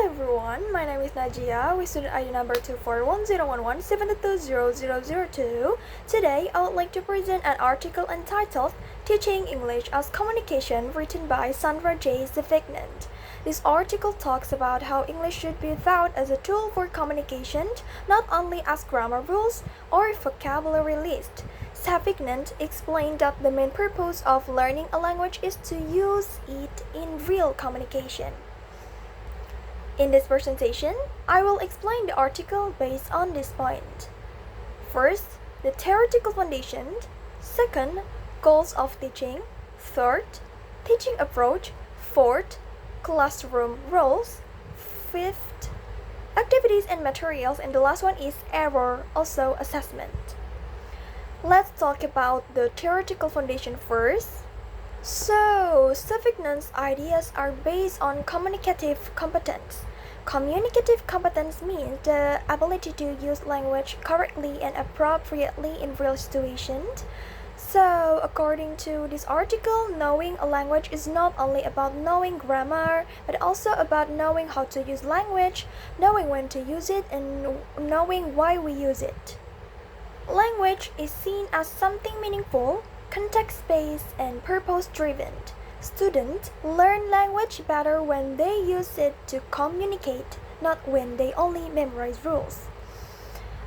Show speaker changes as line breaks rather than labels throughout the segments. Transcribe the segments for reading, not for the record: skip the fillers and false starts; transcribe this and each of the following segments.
everyone, my name is Najiya with student ID number 2410117220002. Today, I would like to present an article entitled Teaching English as Communication written by Sandra J. Savignon. This article talks about how English should be thought as a tool for communication, not only as grammar rules or vocabulary list. Savignon explained that the main purpose of learning a language is to use it in real communication. In this presentation, I will explain the article based on this point. First, the theoretical foundation. Second, goals of teaching. Third, teaching approach. Fourth, classroom roles. Fifth, activities and materials. And the last one is error, also assessment. Let's talk about the theoretical foundation first. So, Savignon's ideas are based on communicative competence. Communicative competence means the ability to use language correctly and appropriately in real situations. So, according to this article, knowing a language is not only about knowing grammar, but also about knowing how to use language, knowing when to use it, and knowing why we use it. Language is seen as something meaningful, context-based, and purpose-driven. Students learn language better when they use it to communicate, not when they only memorize rules.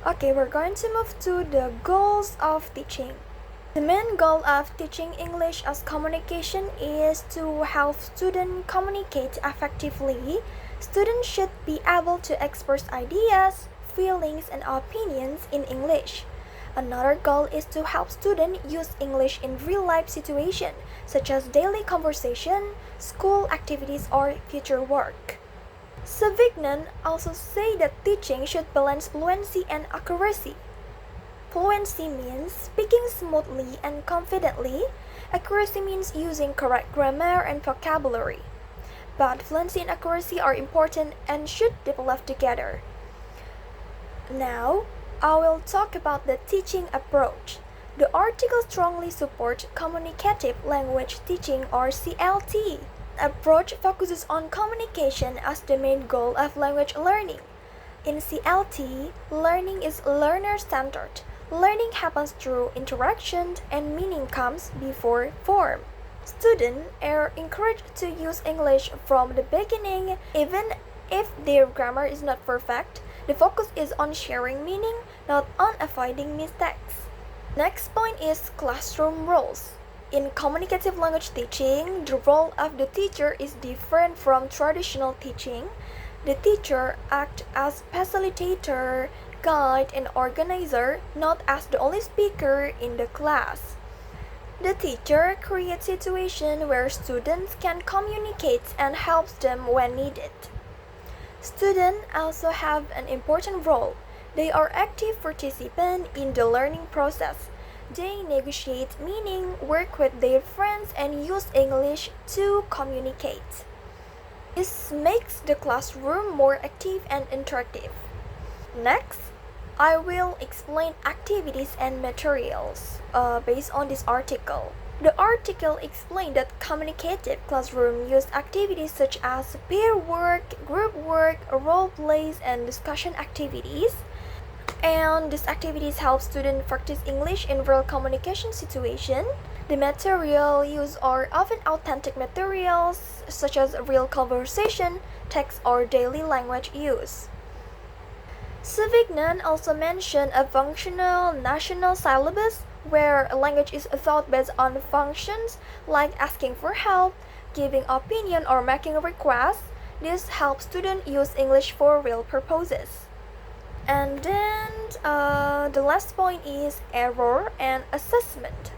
Okay, we're going to move to the goals of teaching. The main goal of teaching English as communication is to help students communicate effectively. Students should be able to express ideas, feelings, and opinions in English. Another goal is to help students use English in real-life situations, such as daily conversation, school activities, or future work. Savignon also say that teaching should balance fluency and accuracy. Fluency means speaking smoothly and confidently. Accuracy means using correct grammar and vocabulary. But fluency and accuracy are important and should develop together. Now, I will talk about the teaching approach. The article strongly supports communicative language teaching or CLT. The approach focuses on communication as the main goal of language learning. In CLT, learning is learner-centered. Learning happens through interaction and meaning comes before form. Students are encouraged to use English from the beginning, even if their grammar is not perfect. The focus is on sharing meaning, not on avoiding mistakes. Next point is classroom roles. In communicative language teaching, the role of the teacher is different from traditional teaching. The teacher acts as facilitator, guide, and organizer, not as the only speaker in the class. The teacher creates situations where students can communicate and helps them when needed. Students also have an important role. They are active participants in the learning process. They negotiate meaning, work with their friends, and use English to communicate. This makes the classroom more active and interactive. Next, I will explain activities and materials based on this article. The article explained that communicative classroom use activities such as peer work, group work, role plays, and discussion activities. And these activities help students practice English in real communication situations. The material used are often authentic materials such as real conversation, text, or daily language use. Savignon also mentioned a functional national syllabus where a language is taught based on functions like asking for help, giving opinion, or making a request. This helps students use English for real purposes. And then the last point is error and assessment.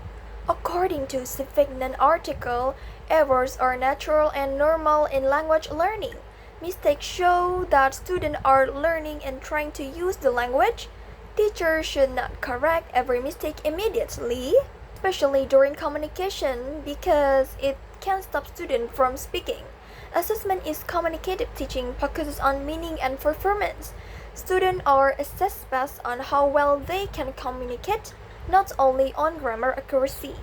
According to Savignon article, errors are natural and normal in language learning. Mistakes show that students are learning and trying to use the language. Teachers should not correct every mistake immediately, especially during communication, because it can stop students from speaking. Assessment is communicative teaching focuses on meaning and performance. Students are assessed based on how well they can communicate, not only on grammar accuracy.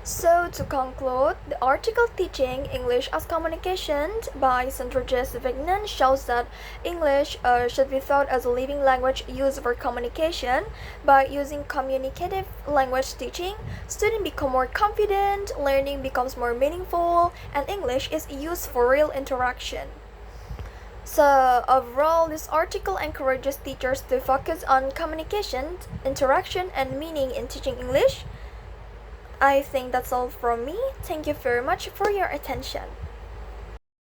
So, to conclude, the article Teaching English as Communication by Sandra Savignon shows that English should be thought as a living language used for communication. By using communicative language teaching, students become more confident, learning becomes more meaningful, and English is used for real interaction. So, overall, this article encourages teachers to focus on communication, interaction, and meaning in teaching English. I think that's all from me. Thank you very much for your attention.